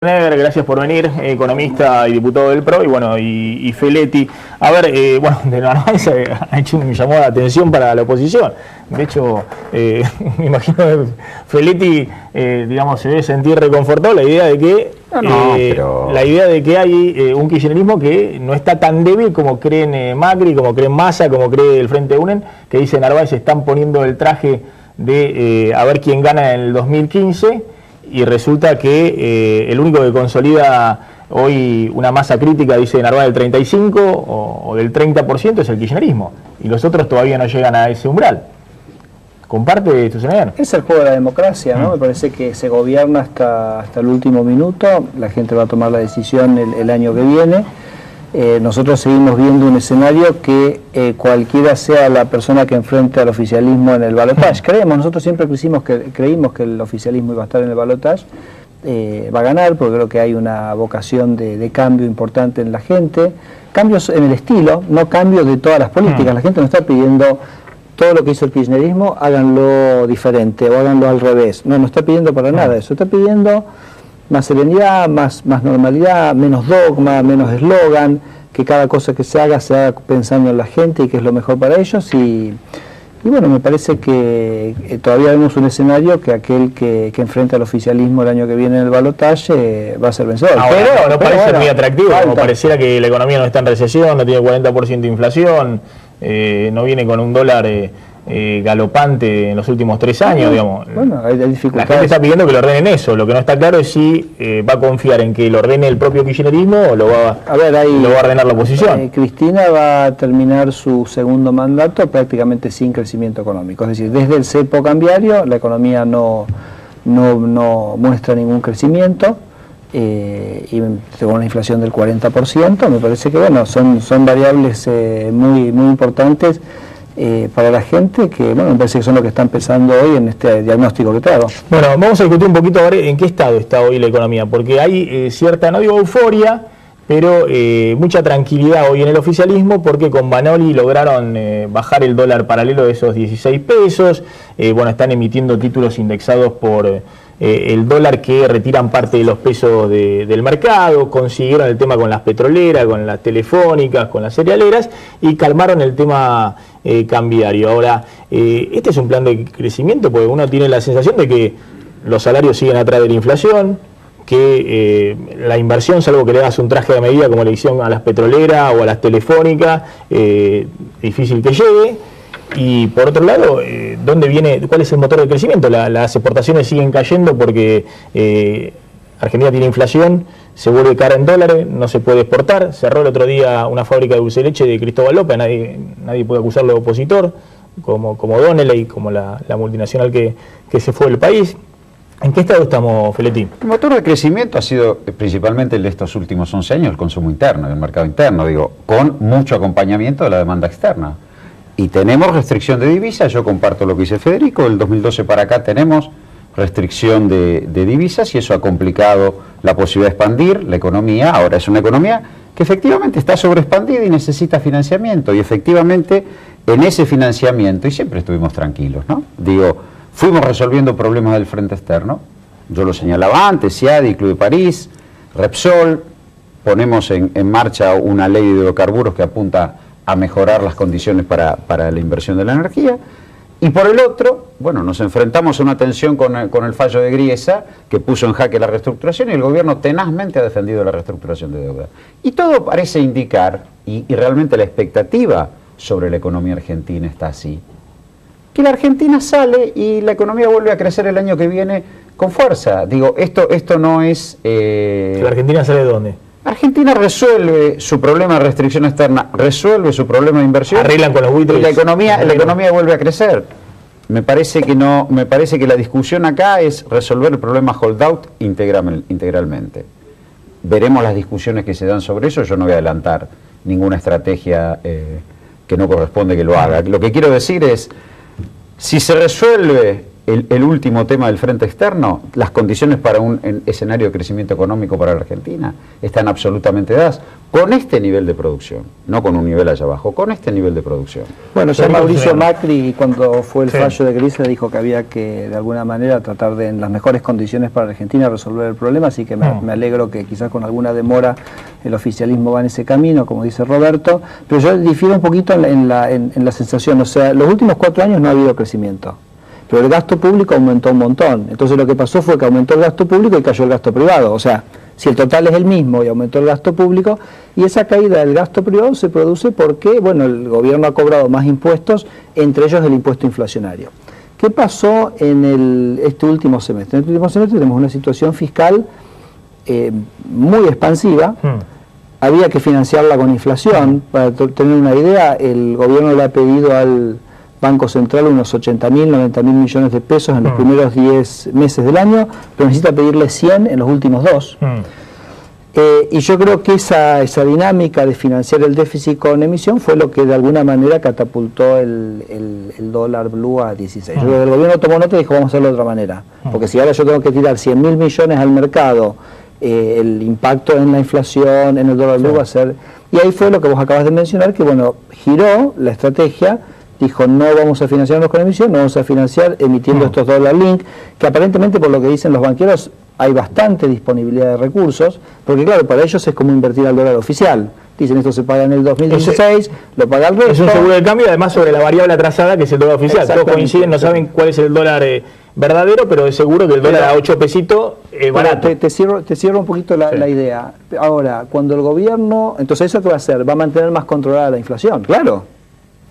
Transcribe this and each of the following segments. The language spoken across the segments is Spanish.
Gracias por venir, economista y diputado del PRO, y bueno, y Feletti. A ver, bueno, de Narváez ha hecho un llamado de atención para la oposición. De hecho, me imagino que Feletti, digamos, se debe sentir reconfortado la idea de que la idea de que hay un kirchnerismo que no está tan débil como creen Macri, como creen Massa, como cree el Frente UNEN, que dice Narváez están poniendo el traje de a ver quién gana en el 2015. Y resulta que el único que consolida hoy una masa crítica, dice Narváez, del 35 o del 30% es el kirchnerismo. Y los otros todavía no llegan a ese umbral. ¿Comparte esto, senador? Es el juego de la democracia, ¿no? Me parece que se gobierna hasta el último minuto. La gente va a tomar la decisión el año que viene. Nosotros seguimos viendo un escenario que cualquiera sea la persona que enfrente al oficialismo en el balotaje. Nosotros siempre creímos que el oficialismo iba a estar en el balotaje, va a ganar, porque creo que hay una vocación de cambio importante en la gente, cambios en el estilo, no cambios de todas las políticas. La gente no está pidiendo todo lo que hizo el kirchnerismo, háganlo diferente o háganlo al revés. No está pidiendo para nada eso, está pidiendo más serenidad, más normalidad, menos dogma, menos eslogan, que cada cosa que se haga pensando en la gente y que es lo mejor para ellos. Y bueno, me parece que todavía vemos un escenario que aquel que enfrenta al oficialismo el año que viene en el balotaje va a ser vencedor. Pero no parece muy atractivo, como pareciera que la economía no está en recesión, no tiene 40% de inflación, no viene con un dólar galopante en los últimos 3 años, digamos. Bueno, hay dificultades. La gente está pidiendo que lo ordenen eso. Lo que no está claro es si va a confiar en que lo ordene el propio kirchnerismo o lo va a ordenar la oposición. Cristina va a terminar su segundo mandato prácticamente sin crecimiento económico. Es decir, desde el cepo cambiario la economía no muestra ningún crecimiento. Y con una inflación del 40%, me parece que bueno, son variables muy importantes para la gente, que bueno, me parece que son lo que están pensando hoy en este diagnóstico que te hago. Bueno, vamos a discutir un poquito a ver en qué estado está hoy la economía, porque hay cierta, no digo euforia, pero mucha tranquilidad hoy en el oficialismo, porque con Banoli lograron bajar el dólar paralelo de esos 16 pesos, bueno, están emitiendo títulos indexados por el dólar que retiran parte de los pesos del mercado, consiguieron el tema con las petroleras, con las telefónicas, con las cerealeras y calmaron el tema cambiario. Ahora, este es un plan de crecimiento porque uno tiene la sensación de que los salarios siguen atrás de la inflación, que la inversión, salvo que le hagas un traje de medida como le hicieron a las petroleras o a las telefónicas, difícil que llegue. Y por otro lado, ¿cuál es el motor de crecimiento? Las exportaciones siguen cayendo porque Argentina tiene inflación, se vuelve cara en dólares, no se puede exportar. Cerró el otro día una fábrica de dulce de leche de Cristóbal López, nadie puede acusarlo de opositor, como Donnelley, como la multinacional que se fue del país. ¿En qué estado estamos, Feletti? El motor de crecimiento ha sido principalmente el de estos últimos 11 años, el consumo interno, el mercado interno, con mucho acompañamiento de la demanda externa. Y tenemos restricción de divisas, yo comparto lo que dice Federico, del 2012 para acá tenemos restricción de divisas y eso ha complicado la posibilidad de expandir la economía. Ahora es una economía que efectivamente está sobreexpandida y necesita financiamiento, y efectivamente en ese financiamiento, y siempre estuvimos tranquilos, ¿no? Fuimos resolviendo problemas del frente externo, yo lo señalaba antes, CIADI, Club de París, Repsol, ponemos en marcha una ley de hidrocarburos que apunta a mejorar las condiciones para la inversión de la energía, y por el otro, bueno, nos enfrentamos a una tensión con el fallo de Griesa, que puso en jaque la reestructuración, y el gobierno tenazmente ha defendido la reestructuración de deuda. Y todo parece indicar, y realmente la expectativa sobre la economía argentina está así, que la Argentina sale y la economía vuelve a crecer el año que viene con fuerza. Esto no es... ¿La Argentina sale de dónde? Argentina resuelve su problema de restricción externa, resuelve su problema de inversión, arreglan con los buitres, y la economía vuelve a crecer. Me parece que la discusión acá es resolver el problema holdout integralmente. Veremos las discusiones que se dan sobre eso. Yo no voy a adelantar ninguna estrategia que no corresponde que lo haga. Lo que quiero decir es, si se resuelve el último tema del frente externo, las condiciones para un escenario de crecimiento económico para la Argentina están absolutamente dadas con este nivel de producción, no con un nivel allá abajo, con este nivel de producción. Bueno, ya Mauricio Macri, cuando fue el fallo de Grisel, dijo que había que de alguna manera tratar de, en las mejores condiciones para la Argentina, resolver el problema, así que me alegro que quizás con alguna demora el oficialismo va en ese camino, como dice Roberto, pero yo difiero un poquito en la sensación, o sea, los últimos 4 años no ha habido crecimiento, pero el gasto público aumentó un montón, entonces lo que pasó fue que aumentó el gasto público y cayó el gasto privado, o sea, si el total es el mismo y aumentó el gasto público, y esa caída del gasto privado se produce porque, bueno, el gobierno ha cobrado más impuestos, entre ellos el impuesto inflacionario. ¿Qué pasó en este último semestre? En este último semestre tenemos una situación fiscal muy expansiva, había que financiarla con inflación. Para tener una idea, el gobierno le ha pedido al Banco Central unos 80.000, 90.000 millones de pesos en los primeros 10 meses del año, pero necesita pedirle 100 en los últimos 2. Y yo creo que esa dinámica de financiar el déficit con emisión fue lo que de alguna manera catapultó el dólar blue a 16. Yo creo que el gobierno tomó nota y dijo, vamos a hacerlo de otra manera, porque si ahora yo tengo que tirar 100.000 millones al mercado, el impacto en la inflación, en el dólar blue va a ser... Y ahí fue lo que vos acabas de mencionar, que bueno, giró la estrategia, dijo no vamos a financiarnos con emisión, no vamos a financiar emitiendo estos dólar link, que aparentemente por lo que dicen los banqueros hay bastante disponibilidad de recursos, porque claro, para ellos es como invertir al dólar oficial. Dicen esto se paga en el 2016, lo paga el resto. Es un seguro de cambio, además sobre la variable atrasada que es el dólar oficial. Todos coinciden, no saben cuál es el dólar verdadero, pero es seguro que el dólar a 8 pesitos es barato. Te cierro un poquito la idea. Ahora, cuando el gobierno, entonces ¿eso qué va a hacer? ¿Va a mantener más controlada la inflación? Claro.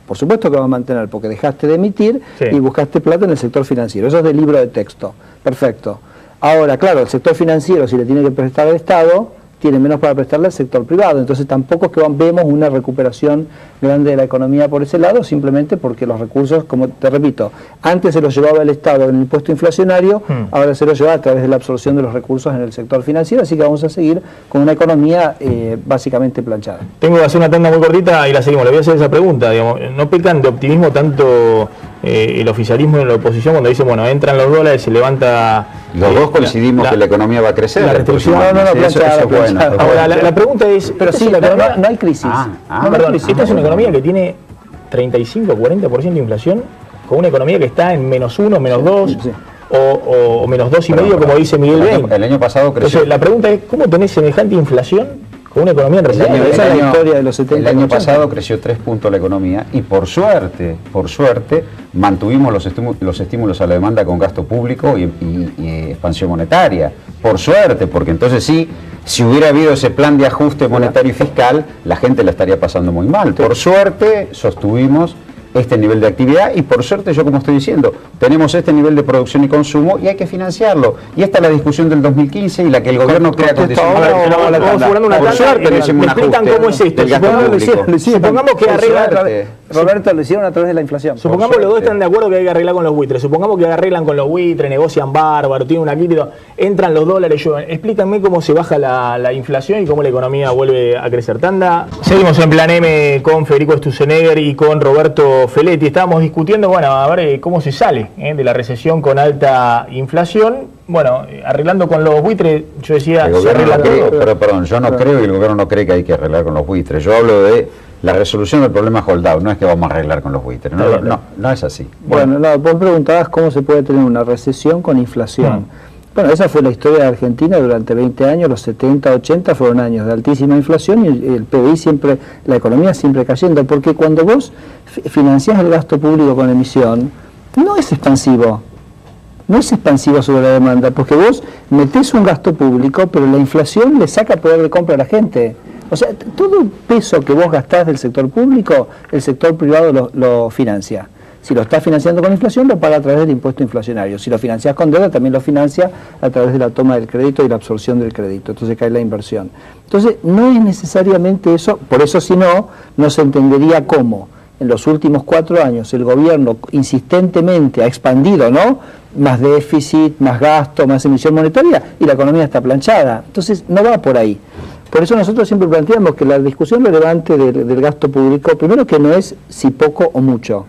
Por supuesto que va a mantener, porque dejaste de emitir y buscaste plata en el sector financiero. Eso es del libro de texto. Perfecto. Ahora, claro, el sector financiero, si le tiene que prestar al Estado, tiene menos para prestarle al sector privado. Entonces tampoco es que vemos una recuperación grande de la economía por ese lado, simplemente porque los recursos, como te repito, antes se los llevaba el Estado en el impuesto inflacionario, ahora se los lleva a través de la absorción de los recursos en el sector financiero, así que vamos a seguir con una economía básicamente planchada. Tengo que hacer una tanda muy cortita y la seguimos. Le voy a hacer esa pregunta, digamos, ¿no pecan de optimismo tanto el oficialismo y la oposición cuando dicen, bueno, entran los dólares, se levanta... Los dos coincidimos que la economía va a crecer. La restricción, Ahora, la pregunta es... Pero sí, no hay crisis. Perdón, esta es una economía que tiene 35-40% de inflación, con una economía que está en -1, -2, o -2,5, como dice Miguel Bain. El año pasado creció. Entonces, la pregunta es, ¿cómo tenés semejante inflación con una economía en recesión? Esa es la historia de los 70. El año pasado creció 3 puntos la economía y por suerte, mantuvimos los estímulos a la demanda con gasto público y expansión monetaria. Por suerte, porque entonces sí, si hubiera habido ese plan de ajuste monetario y fiscal, la gente la estaría pasando muy mal. Por suerte, sostuvimos este nivel de actividad y por suerte, yo como estoy diciendo, tenemos este nivel de producción y consumo y hay que financiarlo. Y esta es la discusión del 2015 y la que el gobierno crea condiciones. Por suerte no hicimos un ajuste. Explican cómo es esto. Supongamos que arreglan... Roberto, lo hicieron a través de la inflación. Supongamos que los dos están de acuerdo que hay que arreglar con los buitres. Supongamos que arreglan con los buitres, negocian bárbaro, tienen una quita, entran los dólares, llueven. Explícanme cómo se baja la inflación y cómo la economía vuelve a crecer. Tanda. Seguimos en Plan M con Federico Sturzenegger y con Roberto Feletti. Estábamos discutiendo, bueno, a ver cómo se sale de la recesión con alta inflación. Bueno, arreglando con los buitres, yo decía... El gobierno no cree, pero perdón, yo no creo y el gobierno no cree que hay que arreglar con los buitres. Yo hablo de la resolución del problema holdout, no es que vamos a arreglar con los buitres, no es así. Bueno, vos preguntabas cómo se puede tener una recesión con inflación. Bueno, esa fue la historia de Argentina durante 20 años, los 70, 80 fueron años de altísima inflación y el PBI siempre, la economía siempre cayendo, porque cuando vos financiás el gasto público con emisión, no es expansivo. No es expansivo sobre la demanda, porque vos metés un gasto público, pero la inflación le saca poder de compra a la gente. O sea, todo el peso que vos gastás del sector público, el sector privado lo financia. Si lo estás financiando con inflación, lo paga a través del impuesto inflacionario. Si lo financias con deuda, también lo financia a través de la toma del crédito y la absorción del crédito. Entonces cae la inversión. Entonces, no es necesariamente eso, por eso si no se entendería cómo en los últimos 4 años el gobierno insistentemente ha expandido, ¿no? Más déficit, más gasto, más emisión monetaria y la economía está planchada. Entonces, no va por ahí. Por eso nosotros siempre planteamos que la discusión relevante del gasto público, primero que no es si poco o mucho,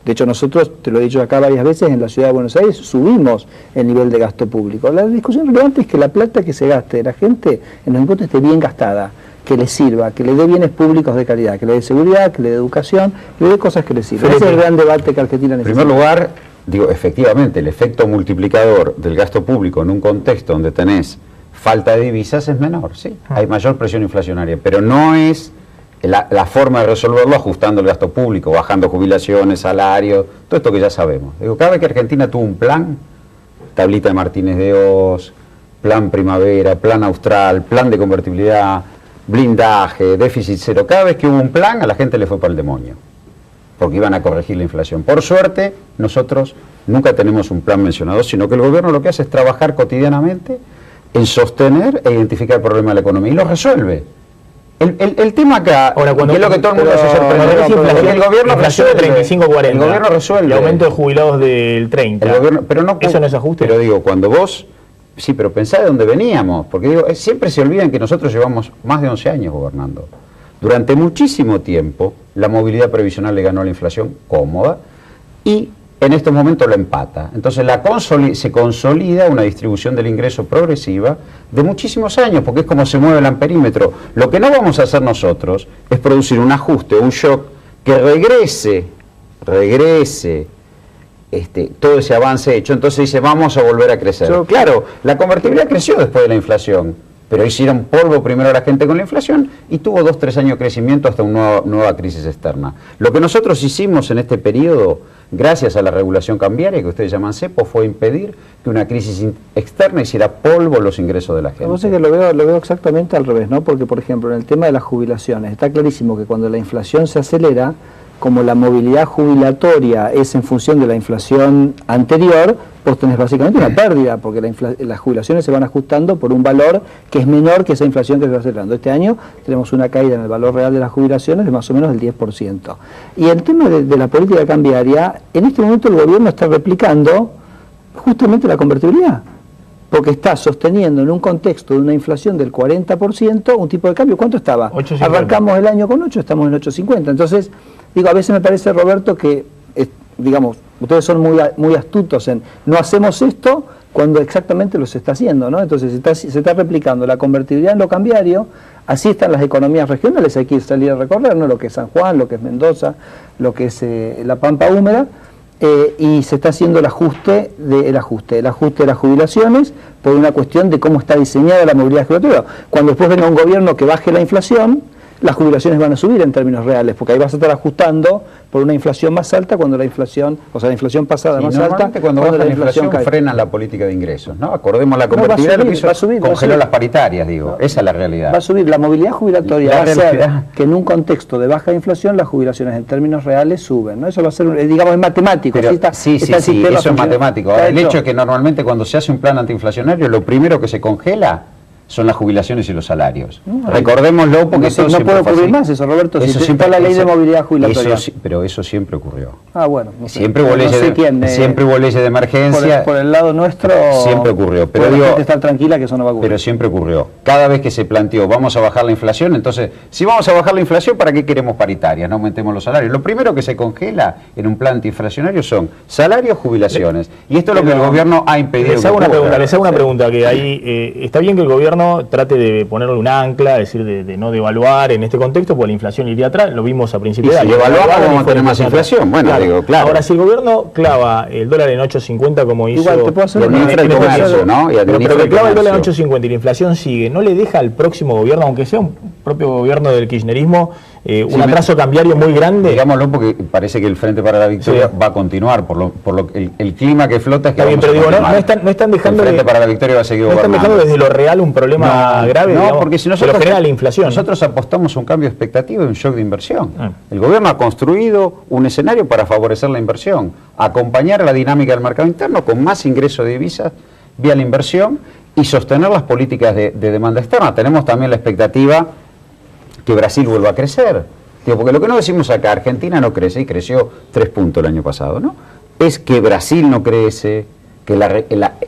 De hecho, nosotros, te lo he dicho acá varias veces, en la Ciudad de Buenos Aires subimos el nivel de gasto público. La discusión relevante es que la plata que se gaste de la gente en los impuestos esté bien gastada, que le sirva, que le dé bienes públicos de calidad, que le dé seguridad, que le dé educación, que le dé cosas que le sirvan. Ese es el gran debate que Argentina necesita. En primer lugar, digo, efectivamente, el efecto multiplicador del gasto público en un contexto donde tenés falta de divisas es menor, sí. Hay mayor presión inflacionaria, pero no es la forma de resolverlo ajustando el gasto público, bajando jubilaciones, salarios, todo esto que ya sabemos. Digo, cada vez que Argentina tuvo un plan, tablita de Martínez de Oz, plan primavera, plan austral, plan de convertibilidad, blindaje, déficit cero, cada vez que hubo un plan a la gente le fue para el demonio, porque iban a corregir la inflación. Por suerte, nosotros nunca tenemos un plan mencionado, sino que el gobierno lo que hace es trabajar cotidianamente en sostener e identificar el problema de la economía y lo resuelve. El tema acá, ahora, cuando, que es lo que todo el mundo se sorprende, el gobierno resuelve, 35-40, el gobierno resuelve. El aumento de jubilados del 30. El gobierno, pero no, eso no es ajuste. Pero digo, cuando vos, sí, pero pensá de dónde veníamos, porque digo, siempre se olvidan que nosotros llevamos más de 11 años gobernando. Durante muchísimo tiempo, la movilidad previsional le ganó a la inflación cómoda y en estos momentos la empata. Entonces se consolida una distribución del ingreso progresiva de muchísimos años, porque es como se mueve el amperímetro. Lo que no vamos a hacer nosotros es producir un ajuste, un shock que regrese todo ese avance hecho. Entonces dice, vamos a volver a crecer. Claro, la convertibilidad creció después de la inflación, pero hicieron polvo primero a la gente con la inflación y tuvo 2-3 años de crecimiento hasta una nueva crisis externa. Lo que nosotros hicimos en este periodo, gracias a la regulación cambiaria que ustedes llaman cepo, fue impedir que una crisis externa hiciera polvo los ingresos de la gente. Yo sé que lo veo exactamente al revés, ¿no? Porque, por ejemplo, en el tema de las jubilaciones, está clarísimo que cuando la inflación se acelera, como la movilidad jubilatoria es en función de la inflación anterior, vos tenés básicamente una pérdida, porque las jubilaciones se van ajustando por un valor que es menor que esa inflación que se va acelerando. Este año tenemos una caída en el valor real de las jubilaciones de más o menos del 10%. Y el tema de la política cambiaria, en este momento el gobierno está replicando justamente la convertibilidad, porque está sosteniendo en un contexto de una inflación del 40% un tipo de cambio. ¿Cuánto estaba? 8.50. Arrancamos el año con 8, estamos en 8.50. Entonces, digo, a veces me parece, Roberto, que, digamos, ustedes son muy astutos en no hacemos esto cuando exactamente lo se está haciendo, ¿no? Entonces se está replicando la convertibilidad en lo cambiario, así están las economías regionales, hay que salir a recorrer, ¿no? Lo que es San Juan, lo que es Mendoza, lo que es la Pampa Húmeda, y se está haciendo el ajuste de las jubilaciones por una cuestión de cómo está diseñada la movilidad jubilatoria. Cuando después venga un gobierno que baje la inflación, las jubilaciones van a subir en términos reales, porque ahí vas a estar ajustando por una inflación más alta cuando la inflación, o sea, la inflación pasada más alta, cuando baja la inflación cae. Frenan la política de ingresos, ¿no? Acordemos la convertibilidad, lo que hizo, congeló las paritarias, digo, esa es la realidad. Va a subir, la movilidad jubilatoria va a ser que en un contexto de baja inflación las jubilaciones en términos reales suben, ¿no? Eso va a ser, digamos, es matemático. Pero, sí, eso es matemático. Ahora, el hecho es que normalmente cuando se hace un plan antiinflacionario, lo primero que se congela son las jubilaciones y los salarios. Recordémoslo porque eso no puede ocurrir más eso, Roberto, si está la ley de movilidad jubilatoria. Pero eso siempre ocurrió. Ah, bueno. Siempre hubo leyes de emergencia. Por el lado nuestro siempre ocurrió. Pero la gente estar tranquila que eso no va a ocurrir. Pero siempre ocurrió. Cada vez que se planteó, vamos a bajar la inflación, entonces, si vamos a bajar la inflación, ¿para qué queremos paritarias? No aumentemos los salarios. Lo primero que se congela en un plan antiinflacionario son salarios, jubilaciones. Y esto es lo que el gobierno ha impedido. Les hago una pregunta, que ahí está bien que el gobierno trate de ponerle un ancla, es decir, de no devaluar en este contexto, porque la inflación iría atrás, lo vimos a principios de año. Si devaluamos vamos a tener más inflación. Bueno, claro. Digo, claro. Ahora, si el gobierno clava el dólar en 8.50 como hizo... Igual te puedo hacer el comercio, ¿no? Pero que clava el dólar en 8.50 y la inflación sigue, ¿no le deja al próximo gobierno, aunque sea un propio gobierno del kirchnerismo, un atraso cambiario muy grande? Digámoslo porque parece que el Frente para la Victoria va a continuar, por lo el clima que flota es que vamos a continuar. No están dejando... El Frente para la Victoria va a seguir gobernando. No están dejando desde lo real un problema grave, no, porque si nosotros genera la inflación. Nosotros apostamos a un cambio de expectativa y un shock de inversión. El gobierno ha construido un escenario para favorecer la inversión, acompañar a la dinámica del mercado interno con más ingreso de divisas vía la inversión y sostener las políticas de demanda externa. Tenemos también la expectativa que Brasil vuelva a crecer. Digo, porque lo que no decimos acá, Argentina no crece y creció 3 puntos el año pasado, ¿no? Es que Brasil no crece, que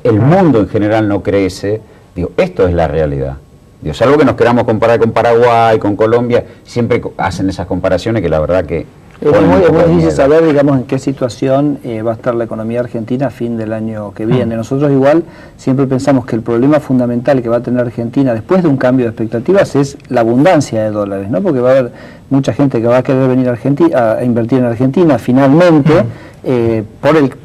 el mundo en general no crece. Digo, esto es la realidad. Digo, salvo que nos queramos comparar con Paraguay, con Colombia, siempre hacen esas comparaciones que la verdad que Es muy difícil saber, digamos, en qué situación va a estar la economía argentina a fin del año que viene. Nosotros igual siempre pensamos que el problema fundamental que va a tener Argentina después de un cambio de expectativas es la abundancia de dólares, ¿no? Porque va a haber mucha gente que va a querer venir a Argentina, a invertir en Argentina finalmente,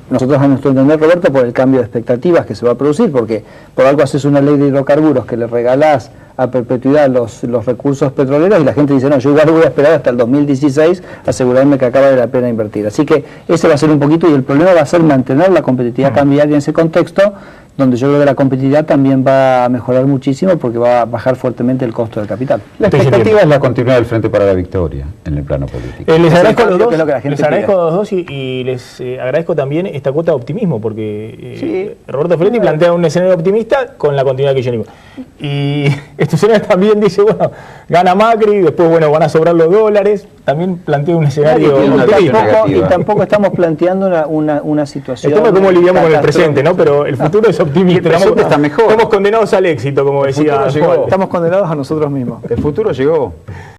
nosotros a nuestro entender, Roberto, por el cambio de expectativas que se va a producir, porque por algo haces una ley de hidrocarburos que le regalás a perpetuidad los recursos petroleros y la gente dice, no, yo igual voy a esperar hasta el 2016 asegurarme que acá vale la pena invertir. Así que ese va a ser un poquito, y el problema va a ser mantener la competitividad cambiaria en ese contexto, donde yo creo que la competitividad también va a mejorar muchísimo porque va a bajar fuertemente el costo del capital. La expectativa es la continuidad del Frente para la Victoria en el plano político. Les agradezco a los dos, y les agradezco también esta cuota de optimismo, porque Roberto Feletti plantea un escenario optimista con la continuidad kirchnerismo. Y este escenario también dice, bueno, gana Macri, después bueno, van a sobrar los dólares. También plantea un escenario y tampoco estamos planteando una situación. Estamos como lidiamos con el presente, ¿no? Pero el futuro es optimista. Está mejor. Estamos condenados al éxito, como decía. Estamos condenados a nosotros mismos. El futuro llegó.